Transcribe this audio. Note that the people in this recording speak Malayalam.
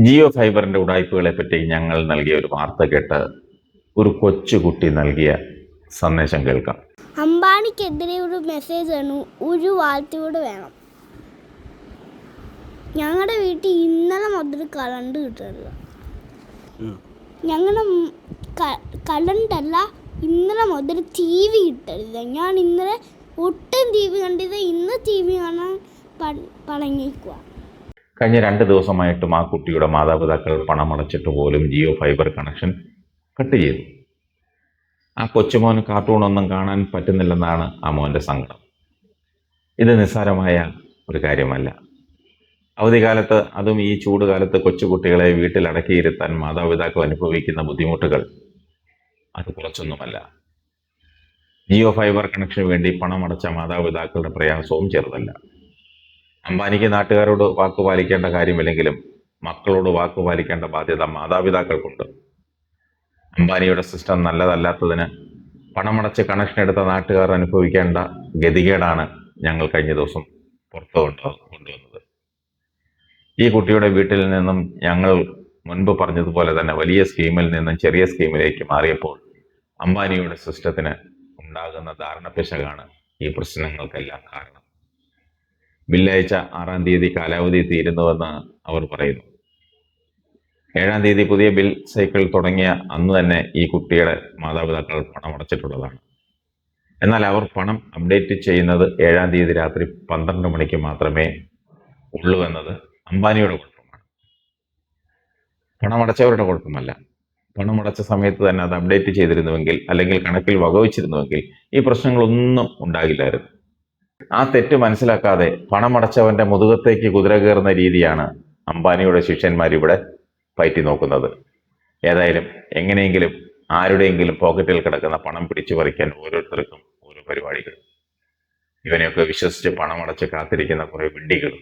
ജിയോ ഫൈബറിന്റെ ഉടായ്പകളെ പറ്റി ഞങ്ങൾ നൽകിയ ഒരു വാർത്ത കേട്ട് ഒരു കൊച്ചുകുട്ടി നൽകിയ സന്ദേശം കേൾക്കാം. അംബാനിക്കെതിരെ ഒരു മെസ്സേജ് ആണ്, ഒരു വാർത്തയോട് വേണം. ഞങ്ങളുടെ വീട്ടിൽ ഇന്നലെ മുതൽ കറണ്ട് കിട്ടുന്നില്ല. ഞങ്ങളുടെ കറണ്ടല്ല, ഇന്നലെ മുതൽ TV കിട്ടരുത്. ഞാൻ ഇന്നലെ ഒട്ടും TV കണ്ടില്ല, ഇന്ന് TV കാണാൻ പണങ്ങിക്കുക. കഴിഞ്ഞ 2 ദിവസമായിട്ടും ആ കുട്ടിയുടെ മാതാപിതാക്കൾ പണമടച്ചിട്ട് പോലും ജിയോ ഫൈബർ കണക്ഷൻ കട്ട് ചെയ്തു. ആ കൊച്ചുമോന് കാർട്ടൂണൊന്നും കാണാൻ പറ്റുന്നില്ലെന്നാണ് ആ മോൻ്റെ സങ്കടം. ഇത് നിസ്സാരമായ ഒരു കാര്യമല്ല. അവധിക്കാലത്ത്, അതും ഈ ചൂടുകാലത്ത് കൊച്ചുകുട്ടികളെ വീട്ടിലടക്കിയിരുത്താൻ മാതാപിതാക്കൾ അനുഭവിക്കുന്ന ബുദ്ധിമുട്ടുകൾ അത് കുറച്ചൊന്നുമല്ല. ജിയോ ഫൈബർ കണക്ഷന് വേണ്ടി പണമടച്ച മാതാപിതാക്കളുടെ പ്രയാസവും ചെറുതല്ല. അംബാനിക്ക് നാട്ടുകാരോട് വാക്കുപാലിക്കേണ്ട കാര്യമില്ലെങ്കിലും മക്കളോട് വാക്കുപാലിക്കേണ്ട ബാധ്യത മാതാപിതാക്കൾക്കുണ്ട്. അംബാനിയുടെ സിസ്റ്റം നല്ലതല്ലാത്തതിന് പണമടച്ച് കണക്ഷൻ എടുത്ത നാട്ടുകാർ അനുഭവിക്കേണ്ട ഗതികേടാണ് ഞങ്ങൾ കഴിഞ്ഞ ദിവസം പുറത്തു കൊണ്ടുവന്നത്. ഈ കുട്ടിയുടെ വീട്ടിൽ നിന്നും ഞങ്ങൾ മുൻപ് പറഞ്ഞതുപോലെ തന്നെ വലിയ സ്കീമിൽ നിന്നും ചെറിയ സ്കീമിലേക്ക് മാറിയപ്പോൾ അംബാനിയുടെ സിസ്റ്റത്തിന് ഉണ്ടാകുന്ന ധാരണപ്പിശകാണ് ഈ പ്രശ്നങ്ങൾക്കെല്ലാം കാരണം. ബില്ലയച്ച 6-ാം തീയതി കാലാവധി തീരുന്നുവെന്ന് അവർ പറയുന്നു. 7-ാം തീയതി പുതിയ ബിൽ സൈക്കിൾ തുടങ്ങിയ അന്ന് തന്നെ ഈ കുട്ടിയുടെ മാതാപിതാക്കൾ പണമടച്ചിട്ടുള്ളതാണ്. എന്നാൽ അവർ പണം അപ്ഡേറ്റ് ചെയ്യുന്നത് 7-ാം തീയതി രാത്രി 12 മണിക്ക് മാത്രമേ ഉള്ളൂ എന്നത് അംബാനിയുടെ കുഴപ്പമാണ്, പണമടച്ചവരുടെ കുഴപ്പമല്ല. പണമടച്ച സമയത്ത് തന്നെ അത് അപ്ഡേറ്റ് ചെയ്തിരുന്നുവെങ്കിൽ, അല്ലെങ്കിൽ കണക്കിൽ വകവച്ചിരുന്നുവെങ്കിൽ ഈ പ്രശ്നങ്ങളൊന്നും ഉണ്ടാകില്ലായിരുന്നു. ആ തെറ്റ് മനസ്സിലാക്കാതെ പണമടച്ചവന്റെ മുതുകത്തേക്ക് കുതിര കയറുന്ന രീതിയാണ് അംബാനിയുടെ ശിഷ്യന്മാരിവിടെ പയറ്റി നോക്കുന്നത്. ഏതായാലും എങ്ങനെയെങ്കിലും ആരുടെയെങ്കിലും പോക്കറ്റിൽ കിടക്കുന്ന പണം പിടിച്ചു പറിക്കാൻ ഓരോരുത്തർക്കും ഓരോ പരിപാടികൾ. ഇവനെയൊക്കെ വിശ്വസിച്ച് പണമടച്ച് കാത്തിരിക്കുന്ന കുറെ വിഡ്ഢികൾ.